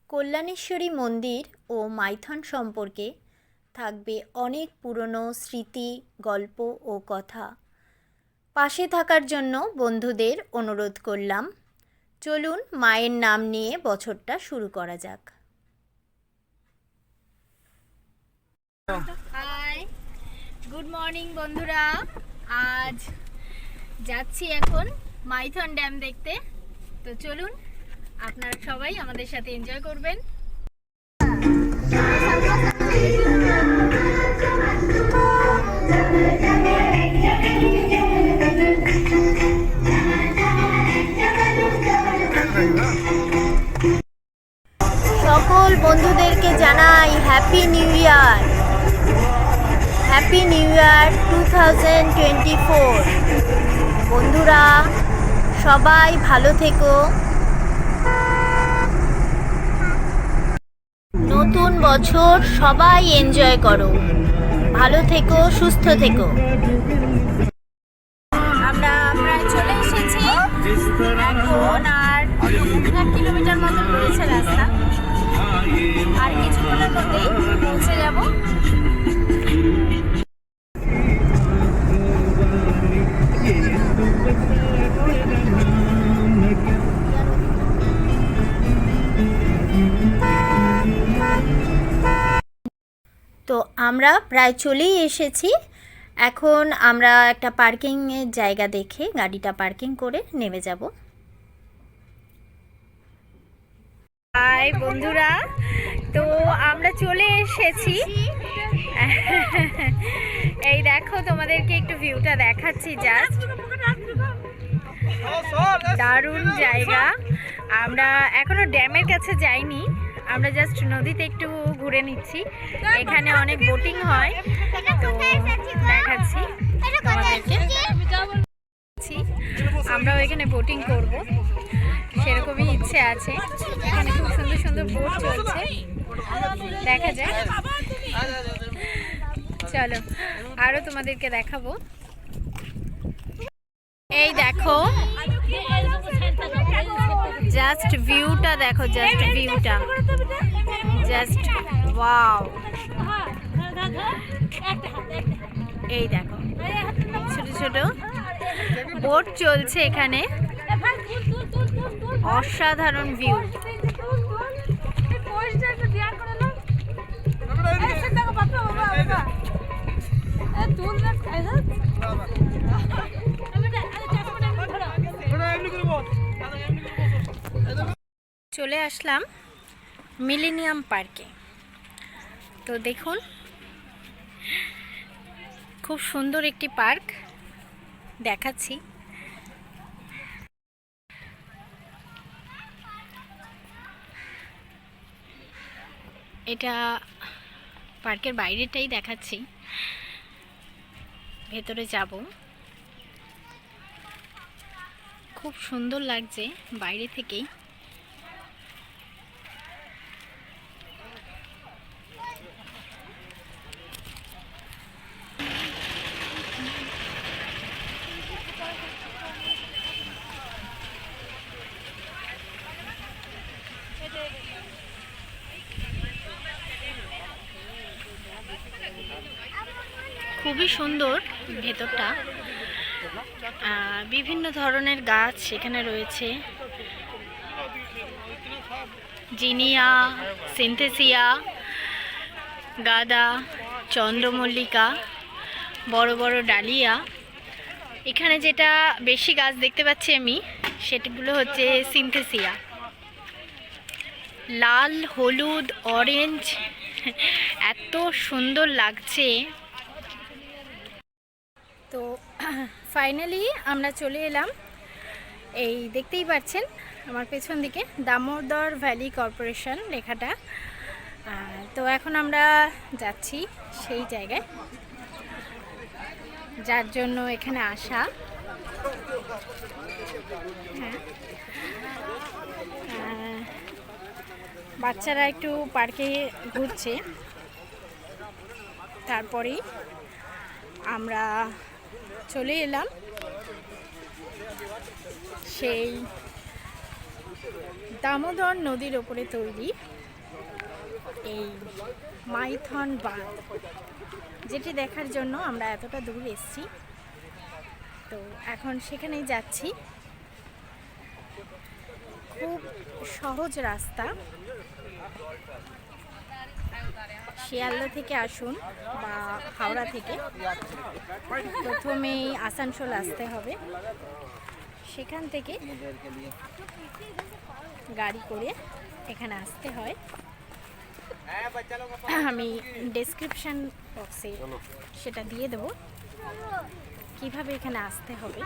কল্যাণেশ্বরী মন্দির ও মাইথন সম্পর্কে থাকবে অনেক পুরনো স্মৃতি, গল্প ও কথা। পাশে থাকার জন্য বন্ধুদের অনুরোধ করলাম। চলুন মায়ের নাম নিয়ে বছরটা শুরু করা যাক। হাই, গুড মর্নিং বন্ধুরা। আজ যাচ্ছি এখন মাইথন ড্যাম দেখতে। তো চলুন আপনারা সবাই আমাদের সাথে এনজয় করবেন। সকল বন্ধুদেরকে জানাই happy new year. Happy new year 2024। বন্ধুরা সবাই ভালো থেকো। নতুন বছর সবাই এনজয় করো। ভালো থেকো, সুস্থ থেকো। আমরা প্রায় চলে এসেছি। এখন আর 1 কিলোমিটার মতো রয়েছে রাস্তা। আর কিছুক্ষণের মধ্যেই পৌঁছে যাব। তো আমরা প্রায় চলেই এসেছি। এখন আমরা একটা পার্কিংয়ের জায়গা দেখে গাড়িটা পার্কিং করে নেমে যাব। হাই বন্ধুরা, তো আমরা চলে এসেছি। এই দেখো, তোমাদেরকে একটু ভিউটা দেখাচ্ছি। জাস্ট দারুণ জায়গা। আমরা এখনো ড্যামের কাছে যাইনি, আমরা জাস্ট নদীতে একটু ঘুরে নিচ্ছি। এখানে অনেক বোটিং হয়, তো দেখাচ্ছি তোমাদেরকে। আমরাও এখানে বোটিং করব, সেরকমই ইচ্ছে আছে। এখানে খুব সুন্দর সুন্দর বোট চলছে, দেখা যায়। চলো আরো তোমাদেরকে দেখাবো। এই দেখো, জাস্ট ভিউটা দেখো, জাস্ট ভিউটা, জাস্ট ওয়াও। এই দেখো, ছোট ছোট বোট চলছে এখানে। অসাধারণ ভিউ। চলে আসলাম মিলেনিয়াম পার্কে। তো দেখুন, খুব সুন্দর একটি পার্ক দেখাচ্ছি। এটা পার্কের বাইরেটাই দেখাচ্ছি, ভেতরে যাব। খুব সুন্দর লাগছে বাইরে থেকেই। খুবই সুন্দর ভেতরটা। বিভিন্ন ধরনের গাছ এখানে রয়েছে। জিনিয়া, সিনথেসিয়া, গাঁদা, চন্দ্রমল্লিকা, বড় বড় ডালিয়া। এখানে যেটা বেশি গাছ দেখতে পাচ্ছি আমি, সেগুলো হচ্ছে সিনথেসিয়া। লাল, হলুদ, অরেঞ্জ, এত সুন্দর লাগছে। তো ফাইনালি আমরা চলে এলাম। এই দেখতেই পাচ্ছেন আমার পেছন দিকে দামোদর ভ্যালি কর্পোরেশন লেখাটা। তো এখন আমরা যাচ্ছি সেই জায়গায়, যার জন্য এখানে আসা। বাচ্চারা একটু পার্কে ঘুরছে, তারপরেই আমরা চলে এলাম সেই দামোদর নদীর ওপরে তৈরি এই মাইথন বাঁধ, যেটি দেখার জন্য আমরা এতটা দূর এসেছি। তো এখন সেখানেই যাচ্ছি। খুব সহজ রাস্তা। শিয়ালদা থেকে আসুন বা হাওড়া থেকে প্রথমেই আসানসোল আসতে হবে, সেখান থেকে গাড়ি করে এখানে আসতে হয়। আমি ডেসক্রিপশন বক্সে সেটা দিয়ে দেবো কিভাবে এখানে আসতে হবে।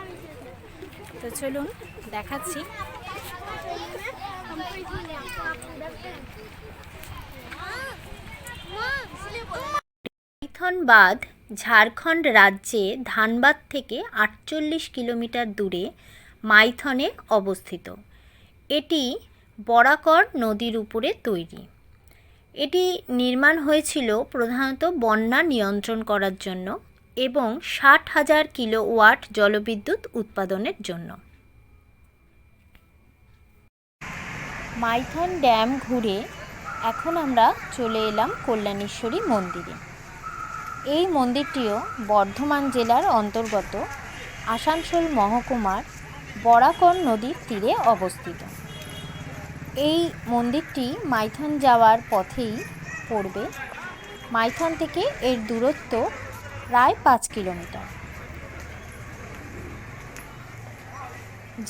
তো চলুন দেখাচ্ছি। মাইথন বাঁধ ঝাড়খণ্ড রাজ্যে ধানবাদ থেকে 48 কিলোমিটার দূরে মাইথনে অবস্থিত। এটি বরাকর নদীর উপরে তৈরি। এটি নির্মাণ হয়েছিল প্রধানত বন্যা নিয়ন্ত্রণ করার জন্য এবং 60,000 কিলোওয়াট জলবিদ্যুৎ উৎপাদনের জন্য। মাইথন ড্যাম ঘুরে এখন আমরা চলে এলাম কল্যাণেশ্বরী মন্দিরে। এই মন্দিরটিও বর্ধমান জেলার অন্তর্গত আসানসোল মহকুমার বরাকর নদীর তীরে অবস্থিত। এই মন্দিরটি মাইথন যাওয়ার পথেই পড়বে। মাইথন থেকে এর দূরত্ব প্রায় 5 কিলোমিটার।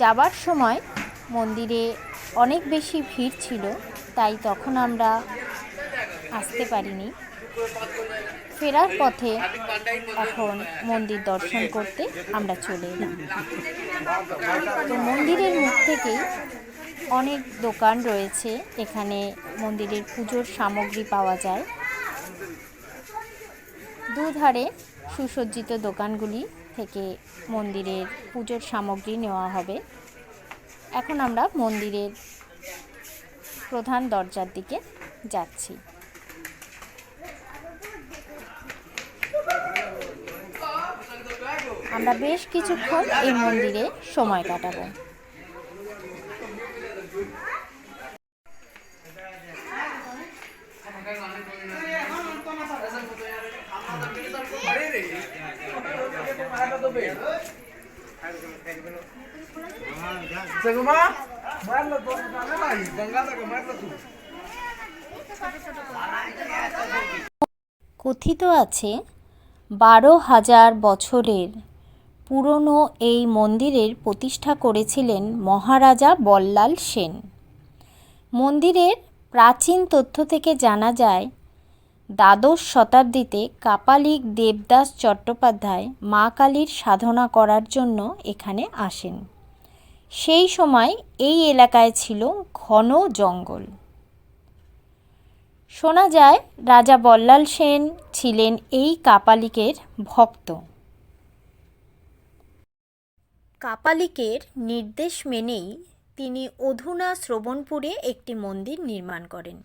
যাবার সময় মন্দিরে অনেক বেশি ভিড় ছিল, তাই তখন আমরা আসতে পারিনি। ফেরার পথে এখন মন্দির দর্শন করতে আমরা চলে এলাম। তো মন্দিরের মুখ থেকেই অনেক দোকান রয়েছে। এখানে মন্দিরের পুজোর সামগ্রী পাওয়া যায়। দুধারে সুসজ্জিত দোকানগুলি থেকে মন্দিরের পুজোর সামগ্রী নেওয়া হবে। এখন আমরা মন্দিরের প্রধান দরজার দিকে যাচ্ছি। আমরা বেশ কিছুক্ষণ এই মন্দিরে সময় কাটাবো। কথিত আছে 12,000 বছরের পুরনো এই মন্দিরের প্রতিষ্ঠা করেছিলেন মহারাজা বল্লাল সেন। মন্দিরের প্রাচীন তথ্য থেকে জানা যায়, দ্বাদশ শতাব্দীতে কাপালিক দেবদাস চট্টোপাধ্যায় মা কালীর সাধনা করার জন্য এখানে আসেন। সেই সময় এই এলাকায় ছিল ঘন জঙ্গল। শোনা যায় রাজা বল্লাল সেন ছিলেন এই কাপালিকের ভক্ত। কাপালিকের নির্দেশ মেনেই তিনি অধুনা শ্রবণপুরে একটি মন্দির নির্মাণ করেন,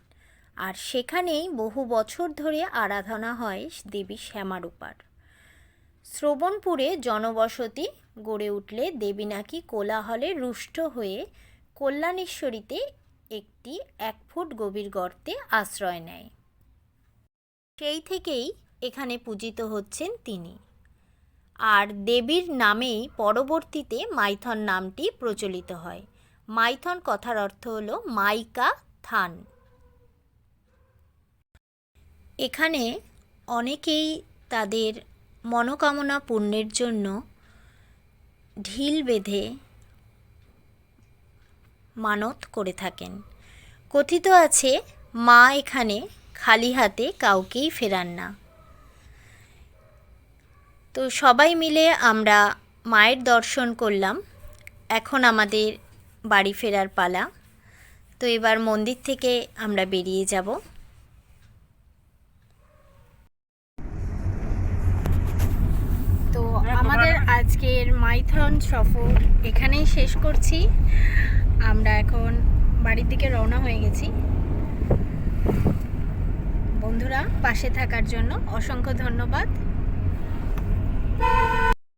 আর সেখানেই বহু বছর ধরে আরাধনা হয় দেবী শ্যামারূপার। শ্রবণপুরে জনবসতি গড়ে উঠলে দেবী নাকি কোলাহলে রুষ্ট হয়ে কল্যাণেশ্বরীতে একটি 1 ফুট গভীর গর্তে আশ্রয় নেয়। সেই থেকেই এখানে পূজিত হচ্ছেন তিনি। আর দেবীর নামেই পরবর্তীতে মাইথন নামটি প্রচলিত হয়। মাইথন কথার অর্থ হল মাইকা থান। এখানে অনেকেই তাদের মনোকামনা পূর্ণের জন্য ঢিল বেঁধে মানত করে থাকেন। কথিত আছে মা এখানে খালি হাতে কাউকেই ফেরান না। তো সবাই মিলে আমরা মায়ের দর্শন করলাম। এখন আমাদের বাড়ি ফেরার পালা। তো এবার মন্দির থেকে আমরা বেরিয়ে যাব। তো আমাদের আজকের মাইথন সফর এখানেই শেষ করছি। আমরা এখন বাড়ির দিকে রওনা হয়ে গেছি। বন্ধুরা, পাশে থাকার জন্য অসংখ্য ধন্যবাদ।